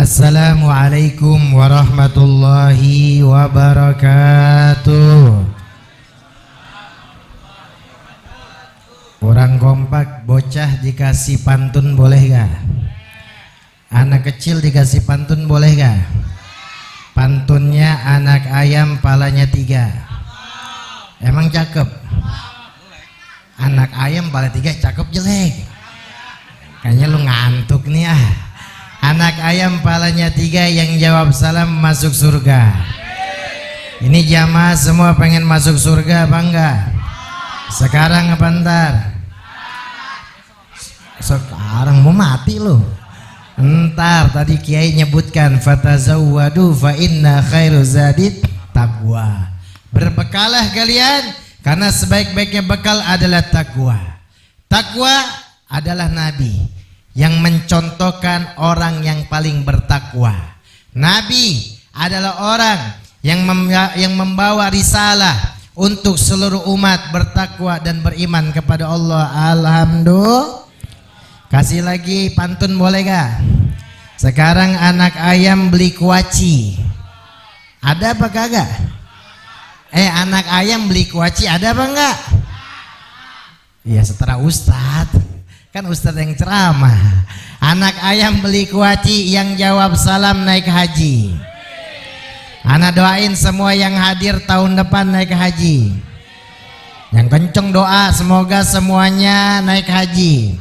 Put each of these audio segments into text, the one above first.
Assalamualaikum warahmatullahi wabarakatuh. Orang kompak, bocah dikasih pantun boleh gak? Anak kecil dikasih pantun boleh gak? Pantunnya anak ayam palanya 3. Emang cakep? Anak ayam pala 3 cakep jelek? Kayaknya lu ngantuk nih ah. Anak ayam palanya 3 yang jawab salam masuk surga. Ini jamaah semua pengen masuk surga apa enggak? Sekarang apa ntar? Sekarang mau mati loh. Ntar tadi kiai nyebutkan fatazawwadu fa inna khairu zadit taqwa. Berbekalah kalian karena sebaik-baiknya bekal adalah takwa. Takwa adalah nabi yang mencontohkan orang yang paling bertakwa. Nabi adalah orang yang membawa risalah untuk seluruh umat bertakwa dan beriman kepada Allah. Alhamdulillah. Kasih lagi pantun boleh gak? Sekarang anak ayam beli kuaci. Ada apa kagak? Anak ayam beli kuaci ada apa enggak? Iya setara Ustadz. Kan Ustadz yang ceramah. Anak ayam beli kuaci yang jawab salam naik haji. Anak doain semua yang hadir tahun depan naik haji. Yang kenceng doa semoga semuanya naik haji.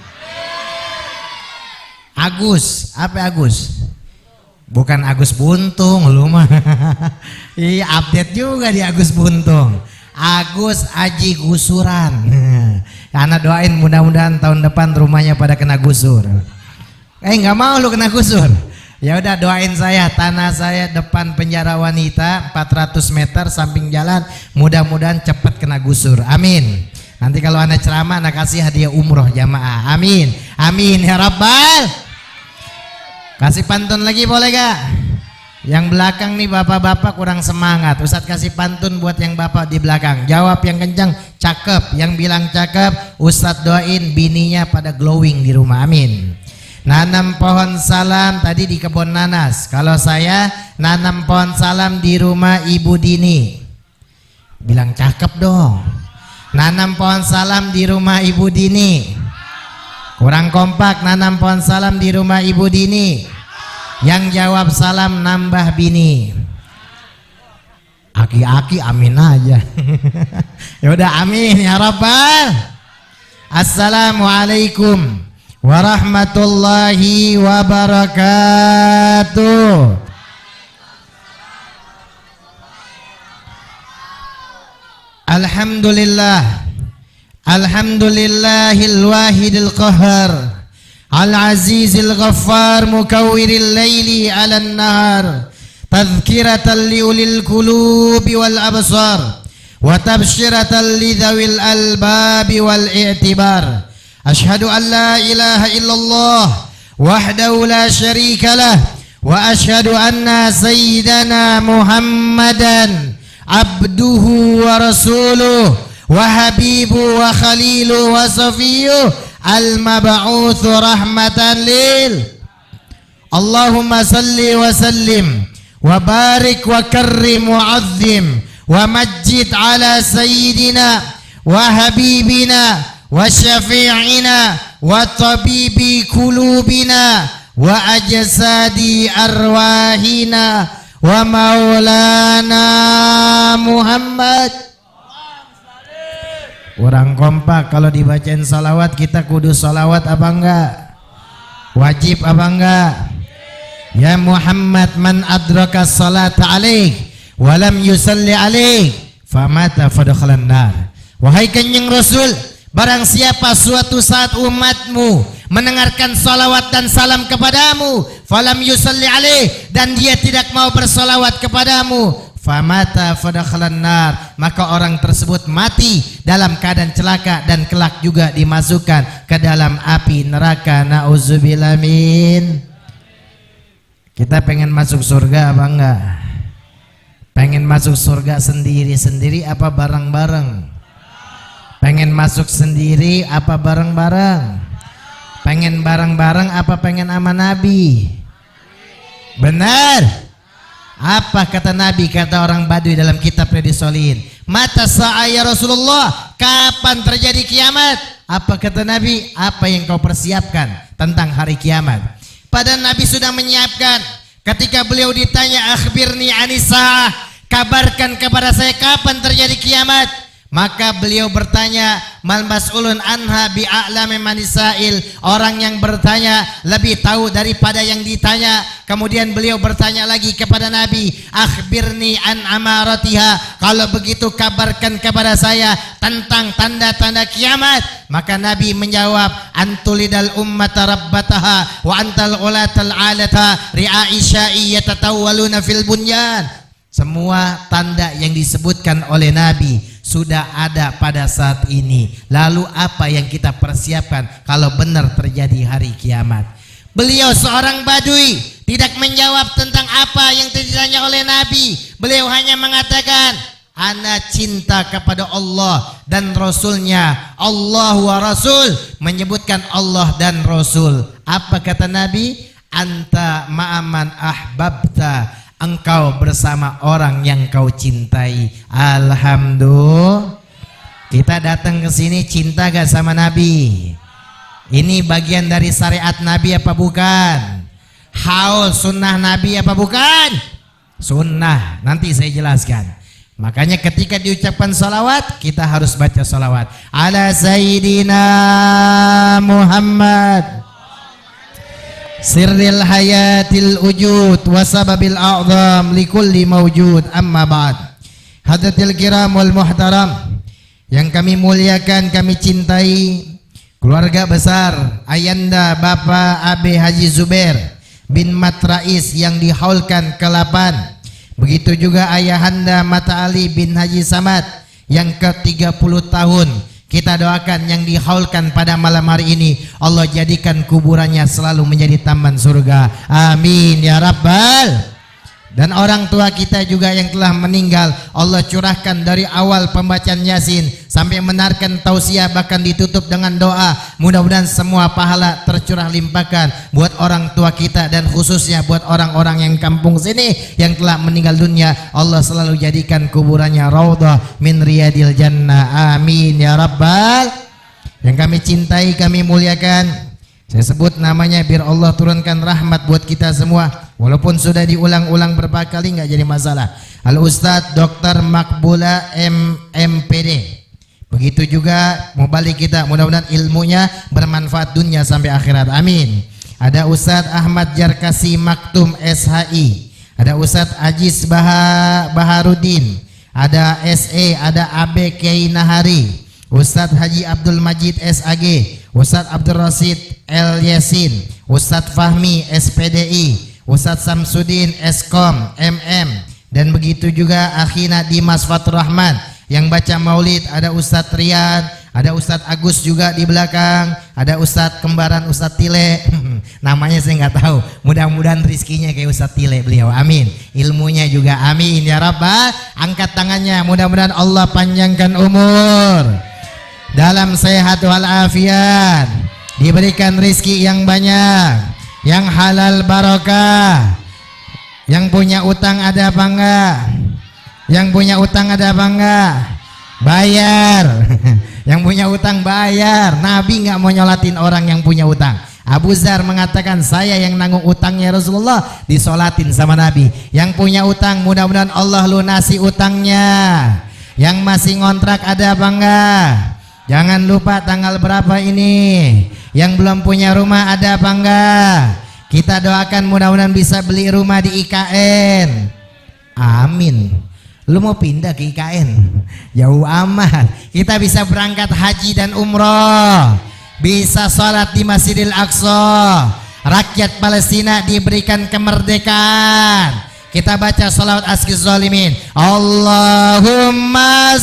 Agus, apa Agus? Bukan Agus Buntung lu mah. Iya update juga di Agus Buntung. Agus Aji Gusuran. Anak doain mudah-mudahan tahun depan rumahnya pada kena gusur. Nggak mau lu kena gusur. Ya udah doain saya, tanah saya depan penjara wanita 400 meter samping jalan, mudah-mudahan cepat kena gusur. Amin. Nanti kalau anak ceramah anak kasih hadiah umroh jamaah. Amin. Amin ya rabbal. Kasih pantun lagi boleh gak? Yang belakang nih bapak-bapak kurang semangat. Ustadz kasih pantun buat yang bapak di belakang. Jawab yang kencang, cakep. Yang bilang cakep, Ustadz doain bininya pada glowing di rumah. Amin. Nanam pohon salam tadi di kebun nanas. Kalau saya nanam pohon salam di rumah Ibu Dini. Bilang cakep dong. Nanam pohon salam di rumah Ibu Dini. Kurang kompak, nanam pohon salam di rumah Ibu Dini. Yang jawab salam nambah bini. Aki-aki amin aja. Ya udah amin ya rabbal. Assalamualaikum warahmatullahi wabarakatuh. Alhamdulillah. Alhamdulillahil wahidil qahar. Al-azizil ghaffar mukawwiril laili 'alan nahar. Tadhkiratan liulil qulubi wal absar wa tabsyiratan lidzawil albabi wal i'tibar. Ashhadu an la ilaha illallah wahdahu la syarika lah wa ashhadu anna sayyidana Muhammadan abduhu wa rasuluh wa habibu wa khalilu wa safiyuh al-mab'utsu rahmatan lil. Allahumma salli wa sallim wa barik wa karrim wa azzim wa majjid ala sayyidina wa habibina wa syafi'ina wa tabibi kulubina wa ajsadi arwahina wa maulana Muhammad. Orang kompak kalau dibacain salawat kita kudu salawat apa enggak? Wajib apa enggak? Ya Muhammad man adraka salata alaih walam yusalli alaih famata fadakhalan nar. Wahai kanjeng Rasul, barang siapa suatu saat umatmu mendengarkan salawat dan salam kepadamu falam yusalli alaih dan dia tidak mau bersalawat kepadamu famata fadakhalan nar, maka orang tersebut mati dalam keadaan celaka dan kelak juga dimasukkan ke dalam api neraka. Nauzubillah min. Kita pengen masuk surga apa enggak? Pengen masuk surga sendiri-sendiri apa bareng-bareng? Pengen masuk sendiri apa bareng-bareng? Pengen bareng-bareng apa pengen sama Nabi? Benar. Apa kata Nabi, kata orang Baduy dalam kitab Riyadhus Shalihin? Mata sa'a ya Rasulullah, kapan terjadi kiamat? Apa kata Nabi? Apa yang kau persiapkan tentang hari kiamat? Padahal Nabi sudah menyiapkan. Ketika beliau ditanya, akhbirni anisah, kabarkan kepada saya kapan terjadi kiamat. Maka beliau bertanya, mal mas'ulun anha bi'a'lami manisail, orang yang bertanya lebih tahu daripada yang ditanya. Kemudian beliau bertanya lagi kepada Nabi, akhbirni an amaratiha, kalau begitu kabarkan kepada saya tentang tanda-tanda kiamat. Maka Nabi menjawab, antulidal ummata rabbataha wa antal ulatal alata ri'aisya'i yatatawwaluna fil bunyan. Semua tanda yang disebutkan oleh Nabi sudah ada pada saat ini. Lalu apa yang kita persiapkan kalau benar terjadi hari kiamat? Beliau seorang Baduy, tidak menjawab tentang apa yang ditanya oleh Nabi. Beliau hanya mengatakan, ana cinta kepada Allah dan Rasulnya. Allah wa Rasul, menyebutkan Allah dan Rasul. Apa kata Nabi? Anta ma'aman ahbabta, engkau bersama orang yang kau cintai. Alhamdulillah. Kita datang ke sini cinta gak sama Nabi? Ini bagian dari syariat Nabi apa bukan? Haul sunnah Nabi apa bukan? Sunnah. Nanti saya jelaskan. Makanya ketika diucapkan salawat, kita harus baca salawat ala Sayyidina Muhammad sirril hayatil wujud wasababil a'zam likulli mawjud. Amma ba'd. Hadratil kiram wal muhtaram, yang kami muliakan, kami cintai, keluarga besar Ayanda Bapak AB Haji Zubair bin Matrais yang dihaulkan ke-8. Begitu juga Ayahanda Mata Ali bin Haji Samad yang ke-30 tahun. Kita doakan yang dihaulkan pada malam hari ini, Allah jadikan kuburannya selalu menjadi taman surga. Amin ya Rabbal. Dan orang tua kita juga yang telah meninggal, Allah curahkan dari awal pembacaan Yasin sampai menarikan tausiah, bahkan ditutup dengan doa. Mudah-mudahan semua pahala tercurah limpahkan buat orang tua kita, dan khususnya buat orang-orang yang kampung sini yang telah meninggal dunia. Allah selalu jadikan kuburannya raudhah min riyadil jannah. Amin ya Rabbal. Yang kami cintai, kami muliakan, saya sebut namanya biar Allah turunkan rahmat buat kita semua. Walaupun sudah diulang-ulang berapa kali nggak jadi masalah. Al Ustadz Dr. Makbula MPD. Begitu juga mubalik kita, mudah-mudahan ilmunya bermanfaat dunia sampai akhirat. Amin. Ada Ustadz Ahmad Jarkasi Maktum SHI. Ada Ustadz Ajis Baharudin. Ada SE, ada AB Kiai Nahari. Ustadz Haji Abdul Majid SAG. Ustadz Abdul Rasid L Yasin. Ustadz Fahmi SPDI. Ustadz Samsudin Eskom MM. Dan begitu juga akhina Dimas Fatur Rahman yang baca maulid. Ada Ustadz Rian, ada Ustadz Agus juga di belakang, ada Ustadz kembaran Ustadz Tile. Namanya saya nggak tahu, mudah-mudahan rizkinya kayak Ustadz Tile beliau. Amin. Ilmunya juga amin ya Rabbal. Angkat tangannya, mudah-mudahan Allah panjangkan umur, dalam sehat walafiat, diberikan rizki yang banyak, yang halal barokah. Yang punya utang ada apa enggak? Yang punya utang ada apa enggak? Bayar. Yang punya utang bayar. Nabi enggak mau nyolatin orang yang punya utang. Abu Zar mengatakan, saya yang nanggung utangnya Rasulullah disolatin sama Nabi. Yang punya utang mudah-mudahan Allah lunasi utangnya. Yang masih ngontrak ada apa enggak? Jangan lupa tanggal berapa ini. Yang belum punya rumah ada apa enggak? Kita doakan mudah-mudahan bisa beli rumah di IKN. Amin. Lu mau pindah ke IKN? Jauh amat. Kita bisa berangkat haji dan umroh. Bisa sholat di Masjidil Aqsa. Rakyat Palestina diberikan kemerdekaan. Kita baca sholawat asqiz zalimin. Allahumma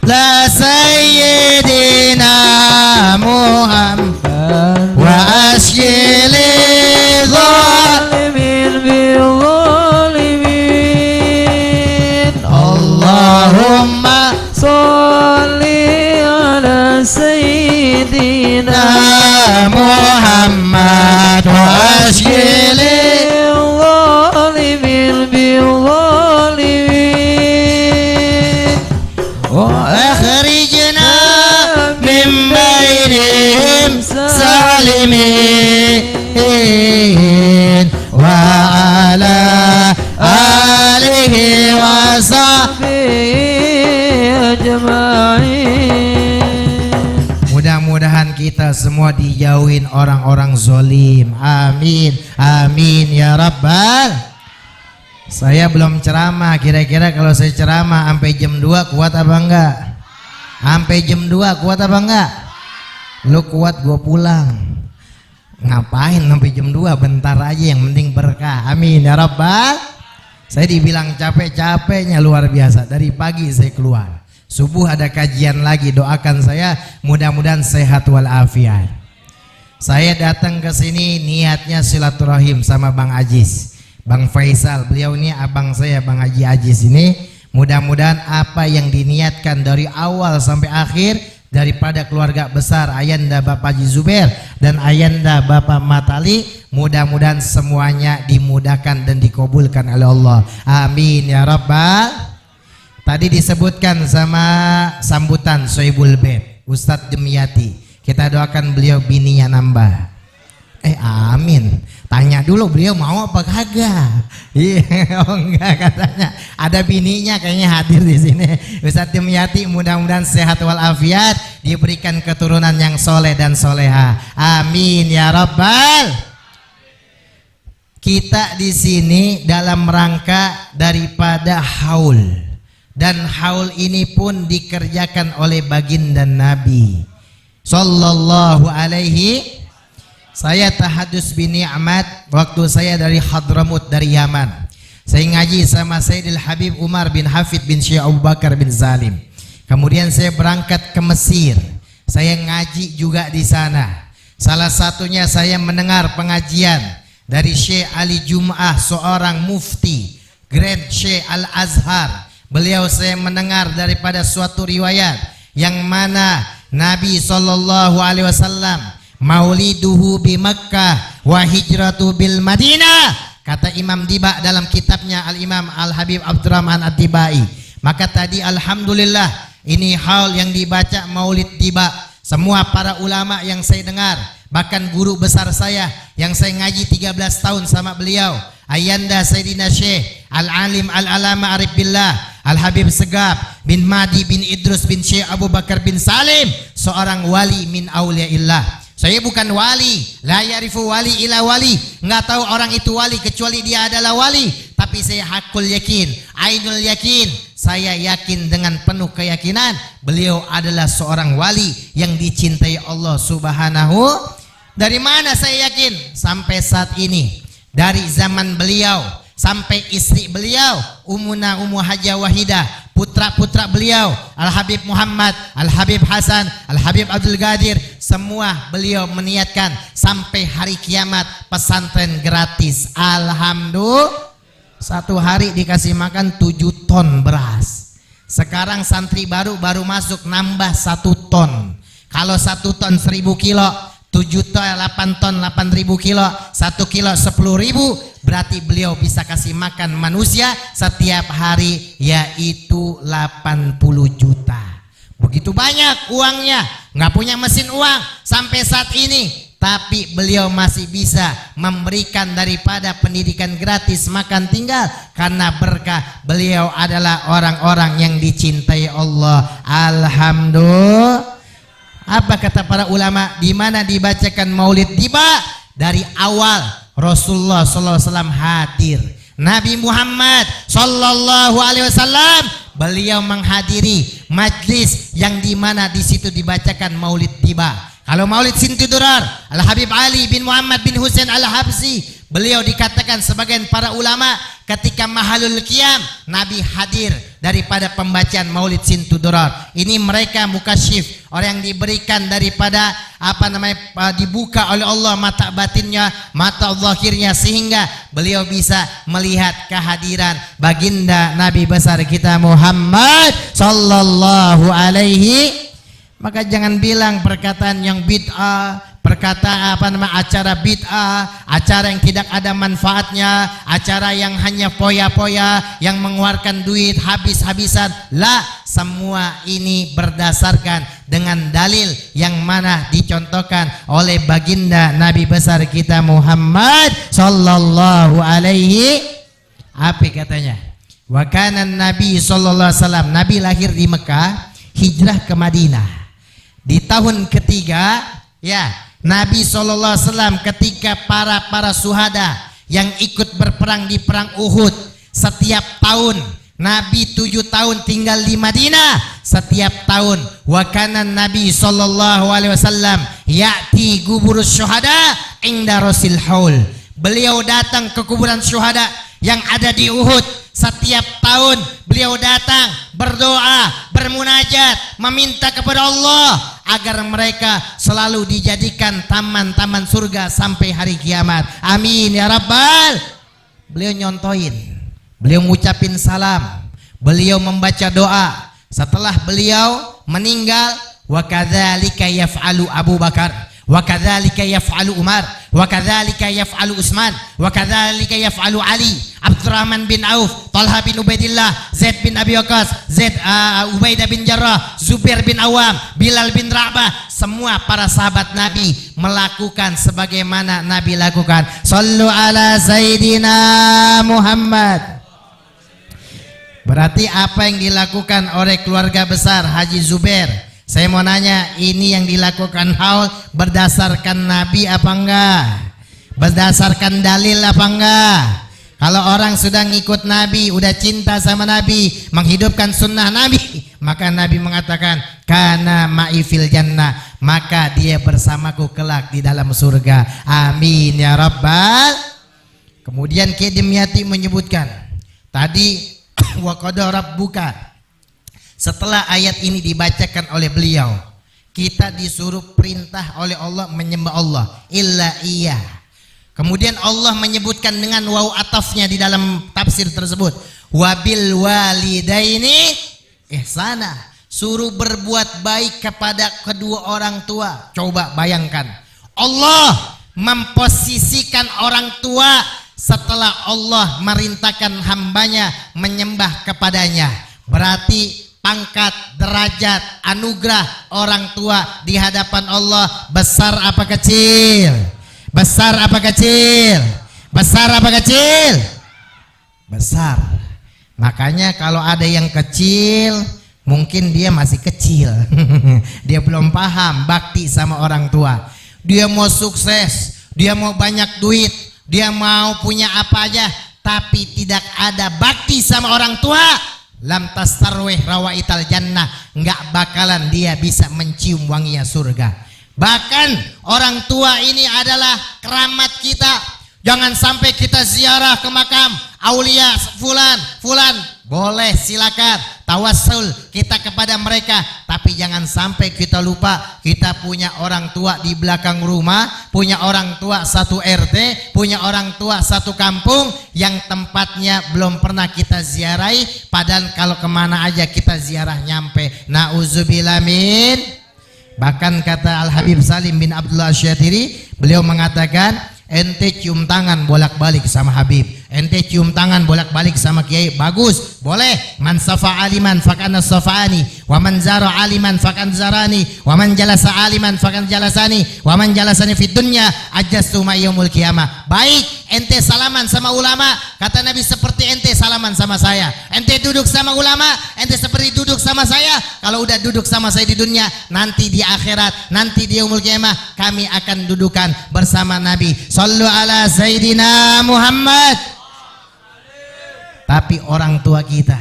la sayyidina Muhammad wa ashkili zalimin bil zalimin. Allahumma salli ala sayyidina Muhammad wa ashkili zalimin wa ala alihi wa sahbihi ajma'in. Mudah-mudahan kita semua dijauhin orang-orang zolim. Amin, amin ya rabbal. Saya belum ceramah, kira-kira kalau saya ceramah sampai jam 2 kuat apa enggak? Sampai jam 2 kuat apa enggak? Lu kuat, gua pulang. Ngapain sampai jam 2? Bentar aja, yang penting berkah. Amin ya rabbal. Saya dibilang capek-capeknya luar biasa. Dari pagi saya keluar, subuh ada kajian lagi. Doakan saya mudah-mudahan sehat walafiat. Saya datang ke sini niatnya silaturahim sama Bang Ajis, Bang Faisal. Beliau ini abang saya, Bang Haji Ajis ini. Mudah-mudahan apa yang diniatkan dari awal sampai akhir daripada keluarga besar Ayanda Bapak Haji Zubair dan Ayanda Bapak Matali, mudah-mudahan semuanya dimudahkan dan dikabulkan oleh Allah. Amin ya rabbal. Tadi disebutkan sama sambutan Sohibul Beb Ustadz Demyati, kita doakan beliau bininya nambah. Amin. Tanya dulu beliau mau apa kagak? Iya, oh enggak katanya. Ada bininya kayaknya hadir di sini. Ustadz Demyati mudah-mudahan sehat walafiat, diberikan keturunan yang soleh dan soleha. Amin ya rabbal. Kita di sini dalam rangka daripada haul, dan haul ini pun dikerjakan oleh baginda Nabi sallallahu alaihi. Saya tahadus bin ni'mat waktu saya dari Hadramut, dari Yaman. Saya ngaji sama Sayyidil Habib Umar bin Hafid bin Syekh Abu Bakar bin Zalim. Kemudian saya berangkat ke Mesir. Saya ngaji juga di sana. Salah satunya saya mendengar pengajian dari Syekh Ali Jum'ah, seorang mufti Grand Syekh Al-Azhar. Beliau saya mendengar daripada suatu riwayat yang mana Nabi SAW mauliduhu bi Makkah wa hijratu bil Madinah, kata Imam Diba dalam kitabnya Al-Imam Al-Habib Abdurrahman Ad-Dibai. Maka tadi alhamdulillah ini hal yang dibaca Maulid Diba. Semua para ulama yang saya dengar, bahkan guru besar saya yang saya ngaji 13 tahun sama beliau, Ayanda Sayyidina Syekh Al-Alim Al-Alama Arif Billah Al-Habib Segaf bin Madi bin Idrus bin Syekh Abu Bakar bin Salim, seorang wali min awliyaillah. Saya bukan wali, la ya'rifu wali ila wali, nggak tahu orang itu wali kecuali dia adalah wali. Tapi saya hakul yakin, ainul yakin, saya yakin dengan penuh keyakinan beliau adalah seorang wali yang dicintai Allah Subhanahu. Dari mana saya yakin? Sampai saat ini, dari zaman beliau sampai istri beliau Ummuna Ummu Hajah Wahidah, putra-putra beliau Al-Habib Muhammad, Al-Habib Hasan, Al-Habib Abdul Qadir, semua beliau meniatkan sampai hari kiamat pesantren gratis. Alhamdulillah. Satu hari dikasih makan 7 ton beras. Sekarang santri baru masuk nambah 1 ton. Kalau 1 ton 1000 kilo, 7 ton 8 ton 8.000 kilo, 1 kilo 10.000. Berarti beliau bisa kasih makan manusia setiap hari yaitu 80 juta. Begitu banyak uangnya, nggak punya mesin uang sampai saat ini, tapi beliau masih bisa memberikan daripada pendidikan gratis, makan tinggal, karena berkah beliau adalah orang-orang yang dicintai Allah. Alhamdulillah. Apa kata para ulama? Di mana dibacakan Maulid Diba? Dari awal Rasulullah SAW hadir, Nabi Muhammad SAW beliau menghadiri majlis yang dimana di situ dibacakan Maulid Diba. Kalau Maulid Sintudurar, Al-Habib Ali bin Muhammad bin Husain Al-Habsi, beliau dikatakan sebagian para ulama ketika Mahalul Qiyam Nabi hadir daripada pembacaan Maulid Sintudurar. Ini mereka mukasyif, orang yang diberikan daripada dibuka oleh Allah mata batinnya, mata zahirnya, sehingga beliau bisa melihat kehadiran baginda Nabi besar kita Muhammad sallallahu alaihi. Maka jangan bilang perkataan yang bid'ah, perkataan acara bid'ah, acara yang tidak ada manfaatnya, acara yang hanya poya-poya, yang mengeluarkan duit habis-habisan. Lah, semua ini berdasarkan dengan dalil yang mana dicontohkan oleh baginda Nabi besar kita Muhammad sallallahu alaihi apa katanya? Wa kana Nabi sallallahu alaihi wasallam, Nabi lahir di Mekah, hijrah ke Madinah. Di tahun ketiga, ya, Nabi sallallahu alaihi wasallam ketika para syuhada yang ikut berperang di perang Uhud, setiap tahun Nabi 7 tahun tinggal di Madinah. Setiap tahun wa kana Nabi sallallahu alaihi wasallam ya'ti kuburus syuhada inda rasil haul. Beliau datang ke kuburan syuhada yang ada di Uhud. Setiap tahun beliau datang berdoa, bermunajat, meminta kepada Allah agar mereka selalu dijadikan taman-taman surga sampai hari kiamat. Amin ya rabbal. Beliau nyontoin, beliau ngucapin salam, beliau membaca doa. Setelah beliau meninggal, wa kadzalika yaf'alu Abu Bakar, wa kadzalika yaf'alu Umar, wa kadzalika yaf'alu Utsman, wa kadzalika yaf'alu Ali, Abdurrahman bin Auf, Talha bin Ubaidillah, Zaid bin Abi Waqqas, Ubaidah bin Jarrah, Zubair bin Awam, Bilal bin Rabah. Semua para sahabat Nabi melakukan sebagaimana Nabi lakukan. Sallu ala Sayyidina Muhammad. Berarti apa yang dilakukan oleh keluarga besar Haji Zubair, saya mau nanya, ini yang dilakukan haul berdasarkan Nabi apa enggak? Berdasarkan dalil apa enggak? Kalau orang sudah ngikut Nabi, udah cinta sama Nabi, menghidupkan sunnah Nabi, maka Nabi mengatakan kana ma'i fil jannah, maka dia bersamaku kelak di dalam surga. Amin ya rabbal. Kemudian Kiai Dimyati menyebutkan tadi wa qada rabbuka, setelah ayat ini dibacakan oleh beliau, kita disuruh perintah oleh Allah menyembah Allah illa iya. Kemudian Allah menyebutkan dengan waw atafnya di dalam tafsir tersebut, wabil walidaini ihsana, suruh berbuat baik kepada kedua orang tua. Coba bayangkan, Allah memposisikan orang tua setelah Allah merintahkan hambanya menyembah kepadanya. Berarti pangkat, derajat, anugerah orang tua di hadapan Allah besar apa kecil? Besar apa kecil? Besar apa kecil? Besar. Makanya kalau ada yang kecil, mungkin dia masih kecil. Dia belum paham bakti sama orang tua. Dia mau sukses, dia mau banyak duit, dia mau punya apa aja, tapi tidak ada bakti sama orang tua, lam tastarwih rawaital jannah, nggak bakalan dia bisa mencium wanginya surga. Bahkan orang tua ini adalah keramat kita. Jangan sampai kita ziarah ke makam aulia fulan, boleh silakan tawassul kita kepada mereka, tapi jangan sampai kita lupa kita punya orang tua di belakang rumah, punya orang tua satu RT, punya orang tua satu kampung yang tempatnya belum pernah kita ziarahi, padahal kalau kemana aja kita ziarah nyampe. Nauzubillah min. Bahkan kata Al Habib Salim bin Abdullah Syatiri, beliau mengatakan, ente cium tangan bolak-balik sama Habib, ente cium tangan bolak-balik sama Kiai, bagus, boleh. Man safa aliman fakan safani, wa man zara aliman fakan zarani, wa man jalasa aliman fakan jalasani, wa man jalasani fid dunya ajastu ma yaumul qiyamah. Baik, ente salaman sama ulama, kata Nabi, seperti ente salaman sama saya. Ente duduk sama ulama, ente seperti duduk sama saya. Kalau udah duduk sama saya di dunia, nanti di akhirat, nanti di yaumul qiyamah, kami akan dudukan bersama Nabi. Sallu ala Sayyidina Muhammad. Tapi orang tua kita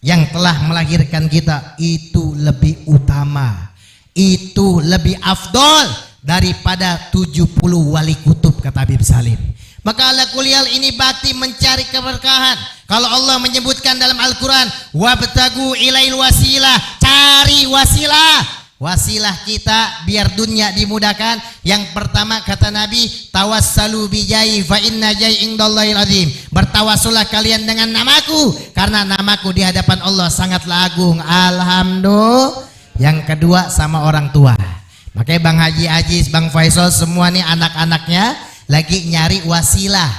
yang telah melahirkan kita itu lebih utama, itu lebih afdol daripada 70 wali kutub, kata Habib Salim. Maka ala kuliah ini bakti mencari keberkahan. Kalau Allah menyebutkan dalam Al-Quran, wabtagu ilail wasilah, cari wasilah. Wasilah kita biar dunia dimudahkan. Yang pertama kata Nabi, tawassalu bijai fa inna jai indallahil azim. Bertawassullah kalian dengan namaku, karena namaku di hadapan Allah sangatlah agung. Alhamdulillah. Yang kedua sama orang tua. Makanya Bang Haji Aziz, Bang Faisal, semua nih anak-anaknya lagi nyari wasilah,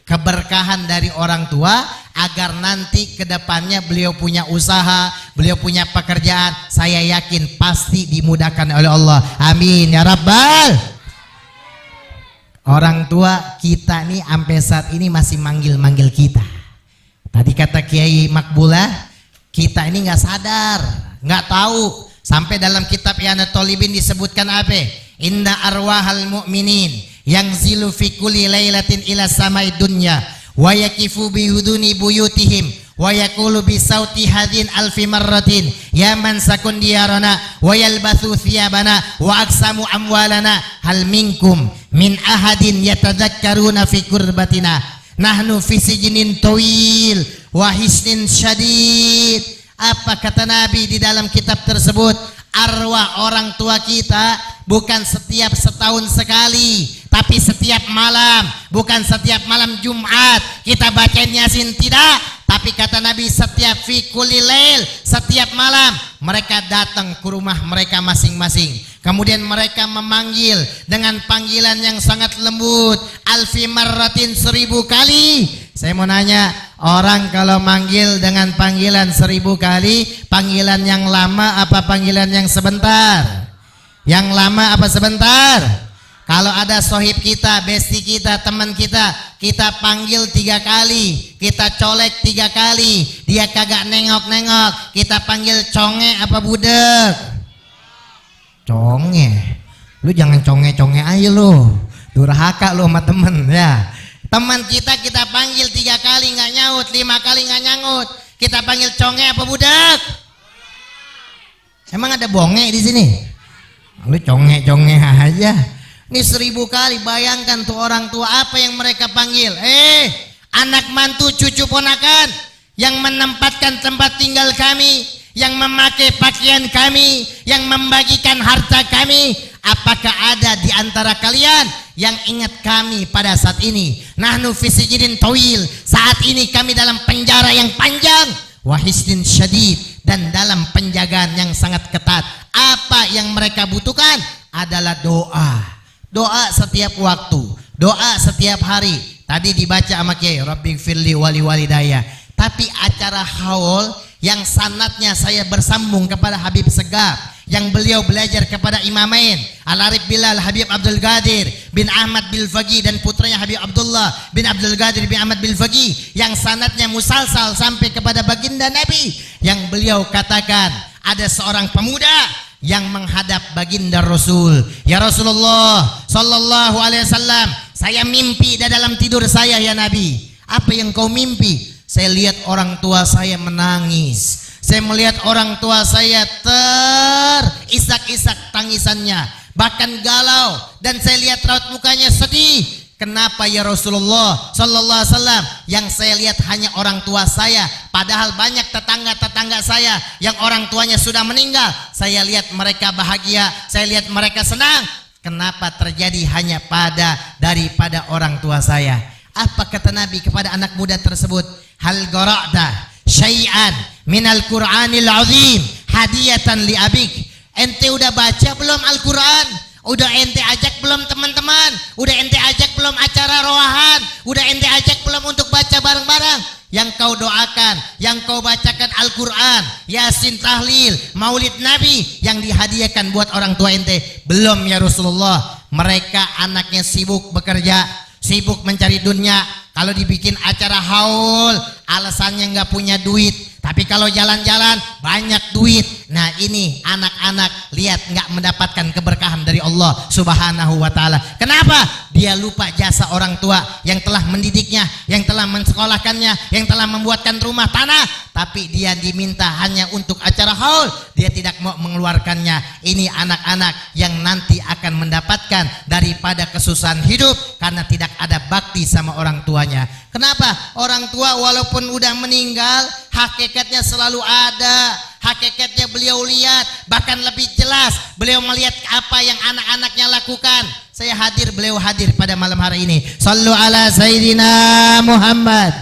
keberkahan dari orang tua, agar nanti kedepannya beliau punya usaha, beliau punya pekerjaan, saya yakin pasti dimudahkan oleh Allah. Amin ya rabbal. Orang tua kita nih sampai saat ini masih manggil-manggil kita. Tadi kata Kiai Makbulah, kita ini nggak sadar, nggak tahu. Sampai dalam kitab Iyanat Thalibin disebutkan apa? Inna arwahal mu'minin yang zilu fi kulli lailatin ila samai dunya wa yakifu bi huduni buyutihim wa yaqulu bi sauti hadin alfi marratin ya man sakun diyarana wa yalbathu thiyabana wa aksamu amwalana hal minkum min ahadin yatadhakkaruna fi kurbatina nahnu fi sijnin tawil wa hisnin syadid. Apa kata Nabi di dalam kitab tersebut? Arwah orang tua kita bukan setiap setahun sekali, tapi setiap malam. Bukan setiap malam Jumat kita bacain Yasin, tidak. Tapi kata Nabi setiap fi kulli lail, setiap malam mereka datang ke rumah mereka masing-masing. Kemudian mereka memanggil dengan panggilan yang sangat lembut, alfi marratin, 1000 kali. Saya mau nanya, orang kalau manggil dengan panggilan 1000 kali, panggilan yang lama apa panggilan yang sebentar? Yang lama apa sebentar? Kalau ada sohib kita, besti kita, teman kita, kita panggil 3 kali, kita colek 3 kali, dia kagak nengok-nengok, kita panggil conge apa budek? Conge. Lu jangan conge-conge aja lu, durhaka lu sama temen ya. Teman kita panggil 3 kali nggak nyaut, 5 kali nggak nyaut, kita panggil conge apa budak? Emang ada bonge di sini? Lu conge-conge aja. Ini 1000 kali, bayangkan tuh orang tua apa yang mereka panggil. Anak mantu, cucu ponakan yang menempatkan tempat tinggal kami, yang memakai pakaian kami, yang membagikan harta kami. Apakah ada di antara kalian yang ingat kami pada saat ini? Nahnu fi sijnin tawil, saat ini kami dalam penjara yang panjang, wa hisnin syadid, dan dalam penjagaan yang sangat ketat. Apa yang mereka butuhkan adalah doa. Doa setiap waktu, doa setiap hari. Tadi dibaca sama Kiai, Rabbighfirli wali walidayya. Tapi acara haul yang sanatnya saya bersambung kepada Habib Segaf, yang beliau belajar kepada Imamain Al-Arif Bilal Habib Abdul Qadir bin Ahmad Bilfaqi dan putranya Habib Abdullah bin Abdul Qadir bin Ahmad Bilfaqi, yang sanatnya musalsal sampai kepada baginda Nabi, yang beliau katakan ada seorang pemuda yang menghadap baginda Rasul, ya Rasulullah sallallahu alaihi wasallam, saya mimpi di dalam tidur saya ya Nabi. Apa yang kau mimpi? Saya lihat orang tua saya menangis, saya melihat orang tua saya terisak-isak tangisannya, bahkan galau, dan saya lihat raut mukanya sedih. Kenapa ya Rasulullah sallallahu alaihi wasallam? Yang saya lihat hanya orang tua saya, padahal banyak tetangga-tetangga saya yang orang tuanya sudah meninggal. Saya lihat mereka bahagia, saya lihat mereka senang. Kenapa terjadi hanya daripada orang tua saya? Apa kata Nabi kepada anak muda tersebut? Hal qara'ta syai'an minal Qur'anil azim hadiyatan li abik. Ente udah baca belum Al-Quran? Udah ente ajak belum teman-teman? Udah ente ajak belum acara roahan? Udah ente ajak belum untuk baca bareng-bareng? Yang kau doakan, yang kau bacakan Al-Quran, Yasin, tahlil, maulid Nabi yang dihadiahkan buat orang tua ente belum ya Rasulullah? Mereka anaknya sibuk bekerja, sibuk mencari dunia. Kalau dibikin acara haul, alasannya nggak punya duit. Tapi kalau jalan-jalan banyak duit. Nah ini anak-anak lihat nggak mendapatkan keberkahan dari Allah Subhanahu wa ta'ala. Kenapa? Dia lupa jasa orang tua yang telah mendidiknya, yang telah mensekolahkannya, yang telah membuatkan rumah tanah. Tapi dia diminta hanya untuk acara haul, dia tidak mau mengeluarkannya. Ini anak-anak yang nanti akan mendapatkan daripada kesusahan hidup karena tidak ada bakti sama orang tuanya. Kenapa? Orang tua walaupun udah meninggal, hakikatnya selalu ada. Hakikatnya beliau lihat, bahkan lebih jelas beliau melihat apa yang anak-anaknya lakukan. Saya hadir, beliau hadir pada malam hari ini. Sallu ala Sayyidina Muhammad.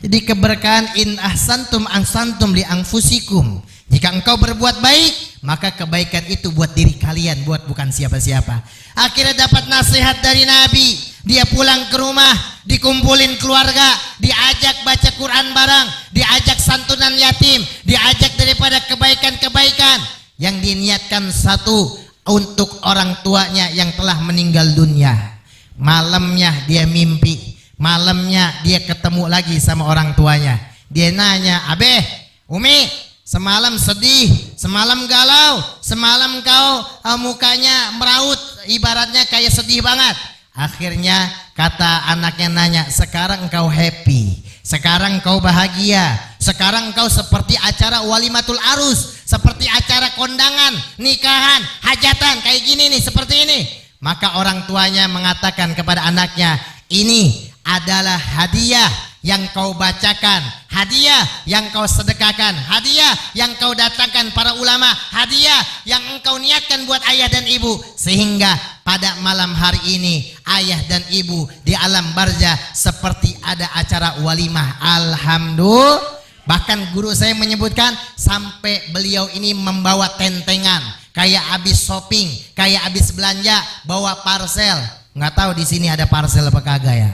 Jadi keberkahan in ahsantum ahsantum li anfusikum. Jika engkau berbuat baik, maka kebaikan itu buat diri kalian, bukan siapa-siapa. Akhirnya dapat nasihat dari Nabi. Dia pulang ke rumah, dikumpulin keluarga, diajak baca Quran bareng, diajak santunan yatim, diajak daripada kebaikan-kebaikan yang diniatkan satu untuk orang tuanya yang telah meninggal dunia. Malamnya dia mimpi, malamnya dia ketemu lagi sama orang tuanya. Dia nanya, "Abeh, Umi, semalam sedih, semalam galau, semalam kau mukanya meraut, ibaratnya kayak sedih banget." Akhirnya kata anaknya nanya, "Sekarang kau happy, sekarang kau bahagia, sekarang kau seperti acara walimatul arus, seperti acara kondangan, nikahan, hajatan, kayak gini nih, seperti ini." Maka orang tuanya mengatakan kepada anaknya, "Ini adalah hadiah yang kau bacakan, hadiah yang kau sedekahkan, hadiah yang kau datangkan para ulama, hadiah yang engkau niatkan buat ayah dan ibu, sehingga pada malam hari ini ayah dan ibu di alam barzah seperti ada acara walimah." Alhamdulillah. Bahkan guru saya menyebutkan sampai beliau ini membawa tentengan, kayak habis shopping, kayak habis belanja, bawa parcel. Nggak tahu di sini ada parcel apa kagak ya.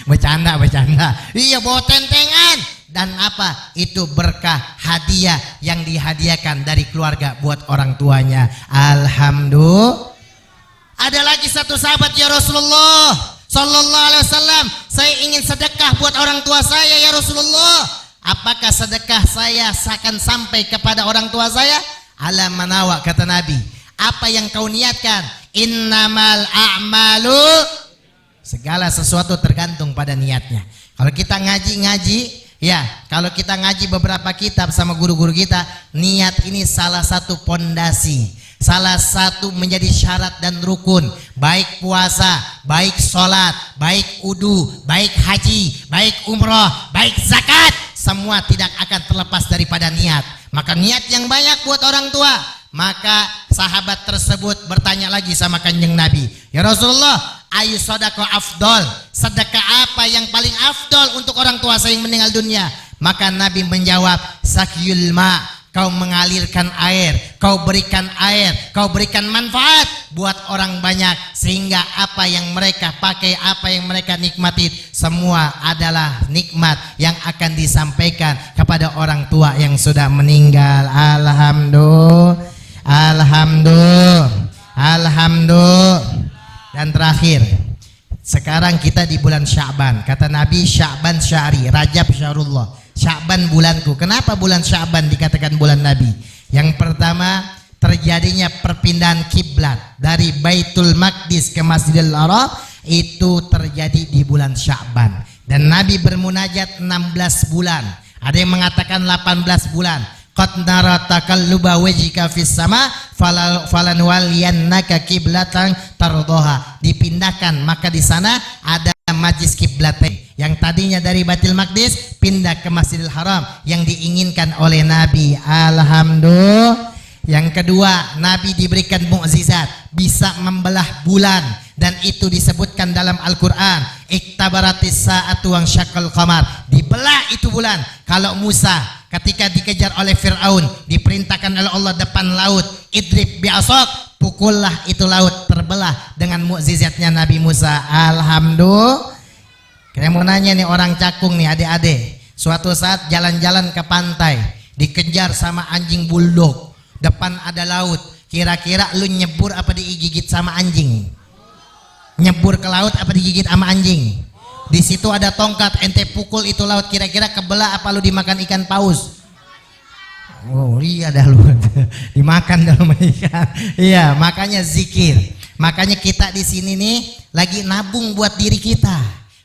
Bercanda. Iya, bawa tentengan. Dan apa? Itu berkah hadiah yang dihadiahkan dari keluarga buat orang tuanya. Alhamdulillah. Ada lagi satu sahabat, "Ya Rasulullah sallallahu alaihi wasallam, saya ingin sedekah buat orang tua saya ya Rasulullah. Apakah sedekah saya akan sampai kepada orang tua saya?" "Ala manawa," kata Nabi. "Apa yang kau niatkan?" "Innamal a'malu," segala sesuatu tergantung pada niatnya. Kalau kita ngaji, ya, kalau kita ngaji beberapa kitab sama guru-guru kita, niat ini salah satu pondasi, salah satu menjadi syarat dan rukun. Baik puasa, baik sholat, baik wudu, baik haji, baik umroh, baik zakat, semua tidak akan terlepas daripada niat. Maka niat yang banyak buat orang tua. Maka sahabat tersebut bertanya lagi sama Kanjeng Nabi, "Ya Rasulullah, ayu sedekah afdol, sedekah apa yang paling afdol untuk orang tua saya yang meninggal dunia?" Maka Nabi menjawab, "Sakyul ma," kau mengalirkan air, kau berikan air, kau berikan manfaat buat orang banyak, sehingga apa yang mereka pakai, apa yang mereka nikmati, semua adalah nikmat yang akan disampaikan kepada orang tua yang sudah meninggal. Alhamdulillah. Alhamdulillah. Dan terakhir, sekarang kita di bulan Sya'ban. Kata Nabi, Sya'ban syahri, Rajab syahrullah. Sya'ban bulanku. Kenapa bulan Sya'ban dikatakan bulan Nabi? Yang pertama, terjadinya perpindahan kiblat dari Baitul Maqdis ke Masjidil Haram, itu terjadi di bulan Sya'ban. Dan Nabi bermunajat 16 bulan. Ada yang mengatakan 18 bulan. "Qad nara taqalluba wajhika fis sama falanwalliyannaka kiblatan tardoha." Dipindahkan, maka di sana ada majlis kiblat yang tadinya dari Baitul Maqdis pindah ke Masjidil Haram yang diinginkan oleh Nabi. Alhamdulillah. Yang kedua, Nabi diberikan mukjizat, bisa membelah bulan, dan itu disebutkan dalam Al-Quran. "Iktabaratis sa'atu wa syaqqal qamar." Dibelah itu bulan. Kalau Musa ketika dikejar oleh Fir'aun, diperintahkan oleh Allah depan laut, "Idrib bi'asok," pukullah itu laut, terbelah dengan mukjizatnya Nabi Musa. Alhamdulillah. Saya mau nanya nih orang Cakung nih, adik-adik, suatu saat jalan-jalan ke pantai, dikejar sama anjing bulldog, depan ada laut, kira-kira lu nyebur apa digigit sama anjing? Nyebur ke laut apa digigit sama anjing? Di situ ada tongkat, ente pukul itu laut, kira-kira kebelah apa lu dimakan ikan paus? Oh iya dah lu dimakan dalam ikan. Iya, makanya zikir. Makanya kita di sini nih lagi nabung buat diri kita,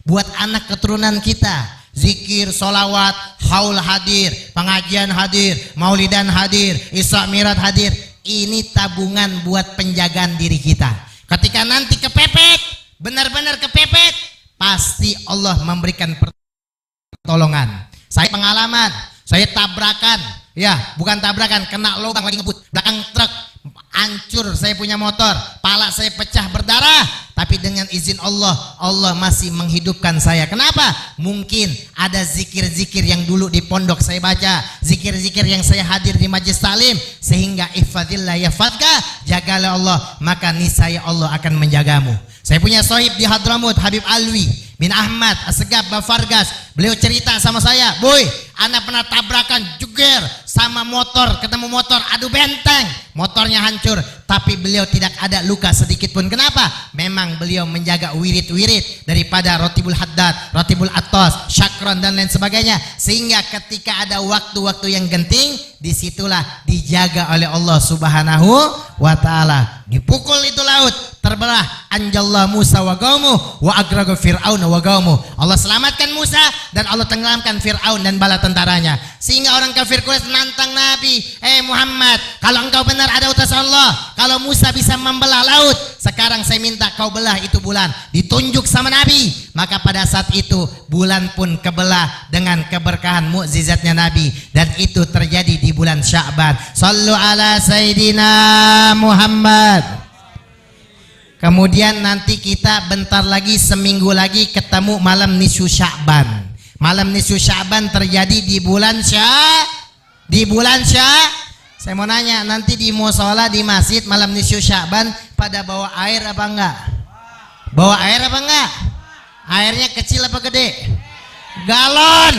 buat anak keturunan kita. Zikir, solawat, haul hadir, pengajian hadir, maulidan hadir, Isra Mi'raj hadir. Ini tabungan buat penjagaan diri kita. Ketika nanti kepepet, benar-benar kepepet, pasti Allah memberikan pertolongan. Saya pengalaman, saya tabrakan, ya bukan tabrakan, kena lubang lagi ngebut, belakang truk, hancur saya punya motor, pala saya pecah berdarah, tapi dengan izin Allah, Allah masih menghidupkan saya. Kenapa? Mungkin ada zikir-zikir yang dulu di pondok saya baca, zikir-zikir yang saya hadir di majlis taklim, sehingga ihfadillah yahfadka, jagalah Allah, maka niscaya Allah akan menjagamu. Saya punya sohib di Hadramut, Habib Alwi, bin Ahmad Assegaf Bafargas. Beliau cerita sama saya, "Boy, anak pernah tabrakan juger sama motor, ketemu motor adu benteng, motornya hancur, tapi beliau tidak ada luka sedikit pun." Kenapa? Memang beliau menjaga wirid-wirid daripada Rotibul Haddad, Rotibul Atos, Syakron dan lain sebagainya, sehingga ketika ada waktu-waktu yang genting, disitulah dijaga oleh Allah Subhanahu wa ta'ala. Dipukul itu laut, terbelah, anjallah Musa wa qaumu wa agraga Fir'aun wa qaumu. Allah selamatkan Musa dan Allah tenggelamkan Fir'aun dan bala tentaranya. Sehingga orang kafir Quraisy menantang Nabi, Muhammad, kalau engkau benar ada utusan Allah, kalau Musa bisa membelah laut, sekarang saya minta kau belah itu bulan." Ditunjuk sama Nabi, maka pada saat itu bulan pun kebelah dengan keberkahan mukjizatnya Nabi, dan itu terjadi di bulan Sya'ban. Sallu ala Sayyidina Muhammad. Kemudian nanti kita bentar lagi, seminggu lagi ketemu malam nisfu Sya'ban. Malam nisfu Sya'ban terjadi di bulan Saya mau nanya, nanti di musola di masjid malam nisfu Sya'ban pada bawa air apa enggak? Bawa air apa enggak? Airnya kecil apa gede? Galon.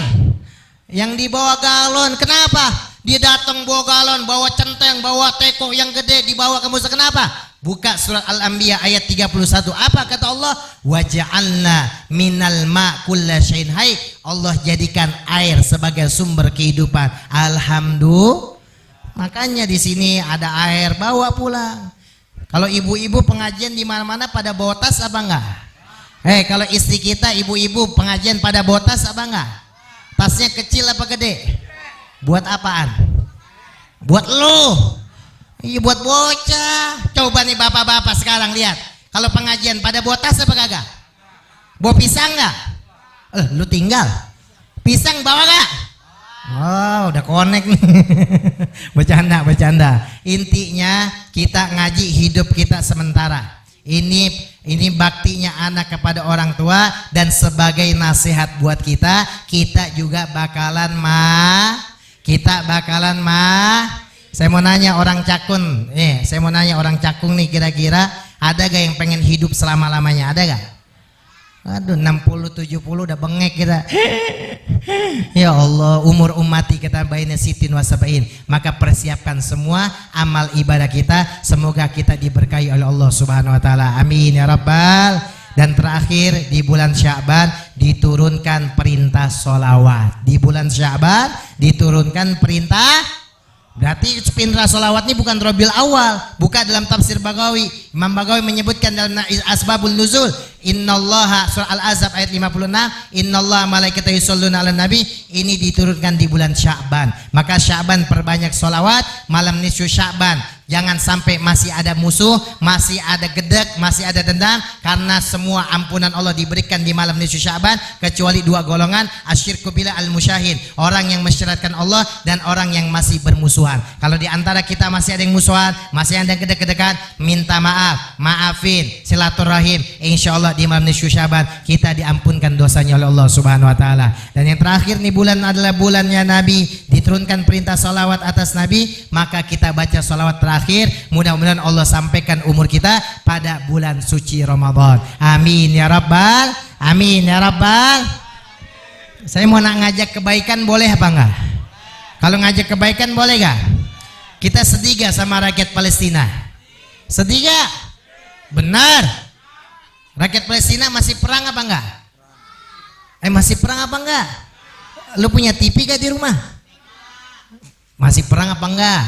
Yang dibawa galon. Kenapa? Dia datang bawa galon, bawa centeng, bawa teko yang gede dibawa ke musola. Kenapa? Buka surat Al-Anbiya ayat 31. Apa kata Allah? Waja'alna minal ma' kulla syai'in hayy. Allah jadikan air sebagai sumber kehidupan. Alhamdulillah. Makanya di sini ada air, bawa pulang. Kalau ibu-ibu pengajian di mana-mana pada bawa tas apa enggak? Kalau istri kita ibu-ibu pengajian pada bawa tas apa enggak? Tasnya kecil apa gede? Buat apaan? Buat lo. Iya, buat bocah. Coba nih bapak-bapak sekarang lihat. Kalau pengajian pada bawa tas apa kagak? Bawa pisang enggak? Lu tinggal. Pisang bawa enggak? Oh, udah connect nih. Bercanda. Intinya kita ngaji hidup kita sementara. Ini baktinya anak kepada orang tua, dan sebagai nasihat buat kita juga bakalan saya mau nanya orang Cakung, nih, kira-kira ada gak yang pengen hidup selama-lamanya? Ada gak? Aduh, 60-70 udah bengek kita. Ya Allah, umur ummati kita baina sitin wa sab'in. Maka persiapkan semua amal ibadah kita, semoga kita diberkahi oleh Allah Subhanahu wa taala. Amin ya rabbal. Dan terakhir, di bulan Sya'ban diturunkan perintah sholawat. Di bulan Sya'ban diturunkan perintah. Berarti perintah sholawat ini bukan Rabiul Awal. Buka dalam tafsir Bagawi. Imam Bagawi menyebutkan dalam Asbabun Nuzul, Innallaha, surah Al-Ahzab ayat 56, Innallaha malaikatahu yusholluna 'alan nabi. Ini diturunkan di bulan Sya'ban. Maka Sya'ban perbanyak sholawat. Malam nisfu Sya'ban jangan sampai masih ada musuh, masih ada gedek, masih ada dendam, karena semua ampunan Allah diberikan di malam nisfu Sya'ban, kecuali dua golongan, asyirku billah al-musyahin, orang yang mensyirakkan Allah dan orang yang masih bermusuhan. Kalau di antara kita masih ada yang musuhan, masih ada yang gedek-gedekan, minta maaf, maafin, silaturahim. Insya Allah di malam nisfu Sya'ban kita diampunkan dosanya oleh Allah Subhanahu wa taala. Dan yang terakhir nih, bulan adalah bulannya Nabi, diturunkan perintah salawat atas Nabi, maka kita baca salawat terakhir. Mudah-mudahan Allah sampaikan umur kita pada bulan suci Ramadan. Amin ya rabbal. Amin ya rabbal. Saya mau ngajak kebaikan, boleh apa enggak? Kalau ngajak kebaikan boleh gak? Kita sedih gak sama rakyat Palestina? Sedih gak? Benar. Rakyat Palestina masih perang apa enggak? Masih perang apa enggak? Lu punya TV gak di rumah? Masih perang apa enggak?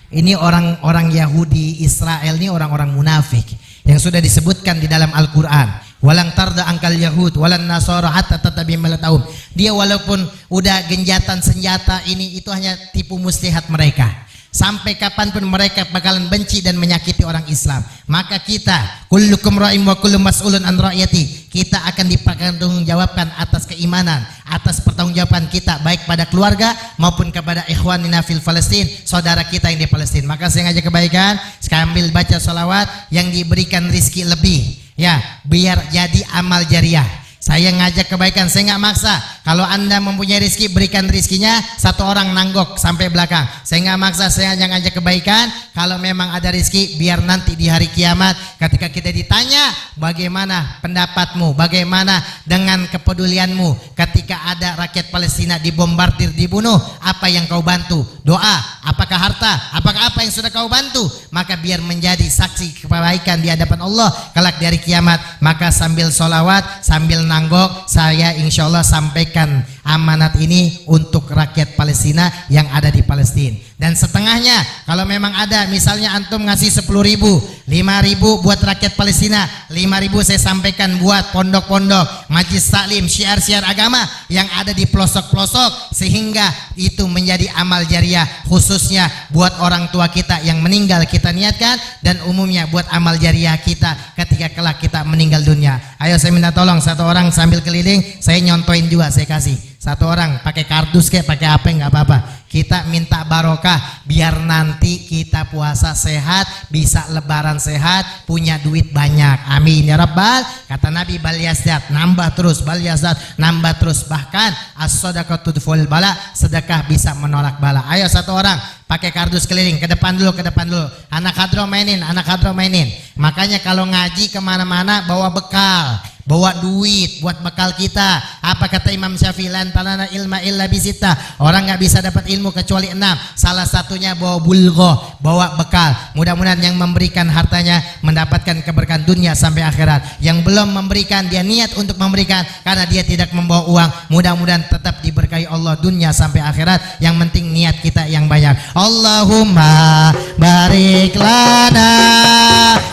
Ini orang-orang Yahudi Israel, ini orang-orang munafik yang sudah disebutkan di dalam Al-Quran. Walang tarda angkal Yahud walan Nasara hatta tattabi'a millatahum. Dia walaupun udah genjatan senjata ini, itu hanya tipu muslihat mereka. Sampai kapanpun mereka bakalan benci dan menyakiti orang Islam. Maka kita, kullukum ra'im wa kullu mas'ulun an ra'yati, kita akan dipertanggungjawabkan atas keimanan, atas pertanggungjawaban kita baik pada keluarga maupun kepada ikhwanina fil Palestin, saudara kita yang di Palestina. Maka saya ngajak kebaikan, sambil baca salawat yang diberikan rizki lebih, ya, biar jadi amal jariah. Saya ngajak kebaikan, saya nggak maksa. Kalau Anda mempunyai rezeki, berikan rezekinya, satu orang nanggok sampai belakang. Saya nggak maksa, saya hanya ngajak kebaikan. Kalau memang ada rezeki, biar nanti di hari kiamat ketika kita ditanya, bagaimana pendapatmu, bagaimana dengan kepedulianmu ketika ada rakyat Palestina dibombardir, dibunuh, apa yang kau bantu? Doa, apakah harta, apakah apa yang sudah kau bantu? Maka biar menjadi saksi kebaikan di hadapan Allah kelak di hari kiamat. Maka sambil sholawat, sambil nanggok, saya insya Allah sampaikan amanat ini untuk rakyat Palestina yang ada di Palestina. Dan setengahnya kalau memang ada, misalnya antum ngasih 10.000, 5.000 buat rakyat Palestina, 5.000 saya sampaikan buat pondok-pondok, majelis taklim, syiar-syiar agama yang ada di pelosok-pelosok, sehingga itu menjadi amal jariah, khususnya buat orang tua kita yang meninggal kita niatkan, dan umumnya buat amal jariah kita ketika kelak kita meninggal dunia. Ayo saya minta tolong satu orang sambil keliling, saya nyontoin juga, saya kasih satu orang pakai kardus kayak pakai apa nggak apa-apa. Kita minta barokah biar nanti kita puasa sehat, bisa lebaran sehat, punya duit banyak. Amin ya rabbal. Kata Nabi, bal yazdat, nambah terus, bal yazdat, nambah terus. Bahkan as-shadaqatu tudful bala, sedekah bisa menolak bala. Ayo satu orang pakai kardus keliling, ke depan dulu, ke depan dulu. Anak kadro mainin, anak kadro mainin. Makanya kalau ngaji kemana-mana bawa bekal, bawa duit buat bekal kita. Apa kata Imam Syafi'i? Lan tanana ilma illa bisita. Orang nggak bisa dapat ilmu kecuali 6. Salah satunya bawa bulgho, bawa bekal. Mudah-mudahan yang memberikan hartanya mendapatkan keberkahan dunia sampai akhirat. Yang belum memberikan, dia niat untuk memberikan karena dia tidak membawa uang. Mudah-mudahan tetap diberkahi Allah dunia sampai akhirat. Yang penting niat kita yang banyak. Allahumma barik lana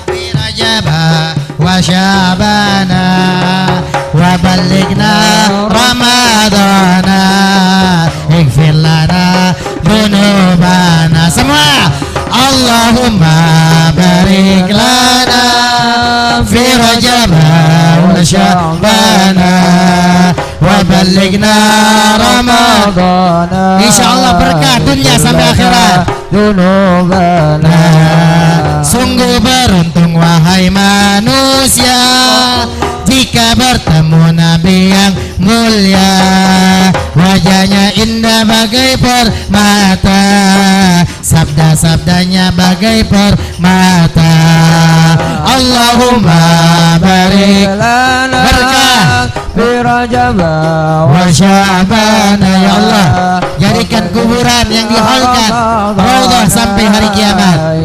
fi Rajaba wa Syabana wa ballighna Ramadana ighfir lana dzunubana. Semua Allahumma barik lana fi Rajab wa Syabana wa ballighna Ramadana. Insyaallah berkah dunia sampai akhirat. Dzunubana. Sungguh beruntung wahai manusia jika bertemu Nabi yang mulia. Wajahnya indah bagai permata, sabda-sabdanya bagai permata. Allahumma barik lana berkah fi Rajab wa Syabana. Ya Allah, jadikan kuburan yang dihalkan Allah sampai hari kiamat.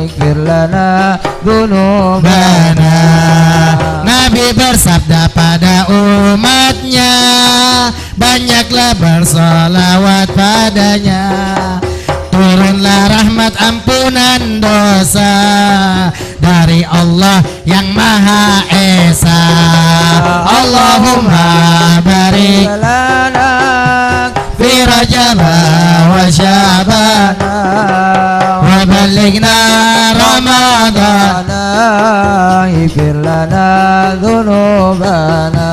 Nabi bersabda pada umatnya, banyaklah bersolawat padanya, turunlah rahmat ampunan dosa dari Allah yang Maha Esa. Allahumma barik lana fi Rajab wa Syabana wa ballighna Ramadana ighfir lana dzunubana.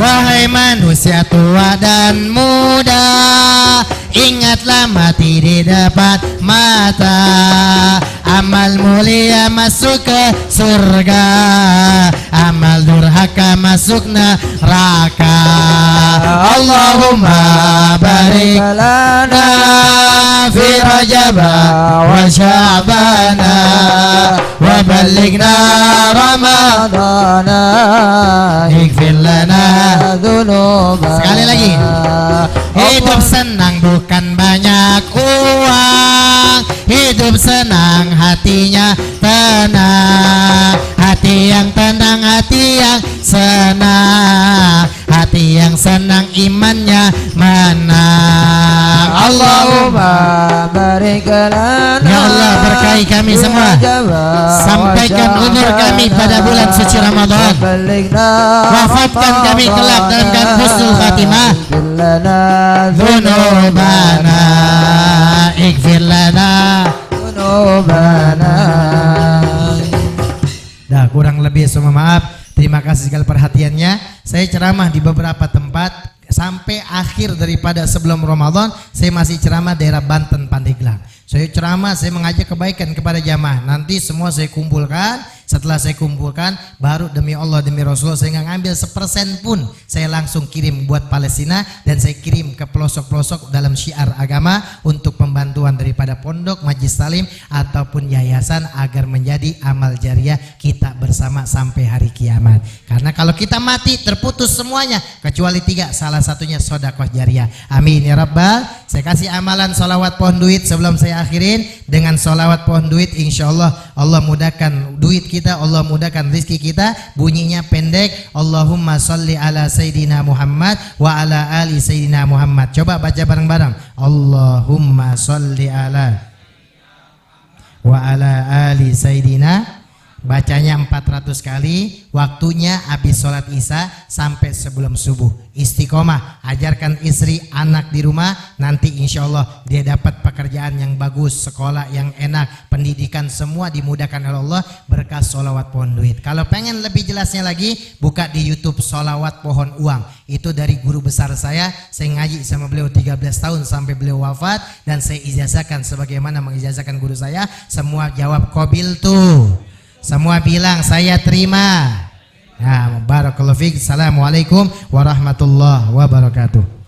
Wahai manusia tua dan muda, ingatlah mati di depan mata. Amal mulia masuk ke surga, amal durhaka masuk neraka. Allahumma barik lana fi Rajab wa Syabana wa ballighna Ramadana ighfir lana dzunubana. Sekali lagi. Hidup senang bukan banyak uang, hidup senang hatinya tenang. Hati yang tenang, hati yang senang, hati yang senang imannya menang. Allahumma barik lana. Ya Allah, berkahi kami semua, sampaikan umur kami pada bulan suci Ramadan, wafatkan kami kelak dalam keadaan husnul khatimah. Dzunubana ighfir lana dzunubana. Dah kurang lebih semua maaf. Terima kasih segala perhatiannya. Saya ceramah di beberapa tempat sampai akhir daripada sebelum Ramadan. Saya masih ceramah daerah Banten, Pandeglang. Saya ceramah, saya mengajak kebaikan kepada jamaah. Nanti semua saya kumpulkan, Setelah saya kumpulkan, baru demi Allah demi Rasulullah saya nggak ngambil sepersen pun, saya langsung kirim buat Palestina dan saya kirim ke pelosok-pelosok dalam syiar agama untuk pembantuan daripada pondok, majlis talim ataupun yayasan agar menjadi amal jariah kita bersama sampai hari kiamat. Karena kalau kita mati terputus semuanya kecuali 3, salah satunya sedekah jariah. Amin ya rabbal. Saya kasih amalan sholawat pohon duit sebelum saya akhirin. Dengan sholawat pohon duit insya Allah Allah mudahkan duit kita, Allah mudahkan rizki kita. Bunyinya pendek, Allahumma sholli ala Sayyidina Muhammad wa ala ali Sayyidina Muhammad. Coba baca bareng-bareng. Allahumma sholli ala wa ala ali Sayyidina. Bacanya 400 kali. Waktunya habis sholat isya sampai sebelum subuh. Istiqomah, ajarkan istri, anak di rumah. Nanti insya Allah dia dapat pekerjaan yang bagus, sekolah yang enak, pendidikan semua dimudahkan oleh Allah berkah sholawat pohon duit. Kalau pengen lebih jelasnya lagi, buka di YouTube sholawat pohon uang. Itu dari guru besar saya ngaji sama beliau 13 tahun sampai beliau wafat. Dan saya ijazahkan sebagaimana mengijazahkan guru saya. Semua jawab qabil tuh. Semua bilang saya terima. Nah, barakallahu fiik. Assalamualaikum warahmatullahi wabarakatuh.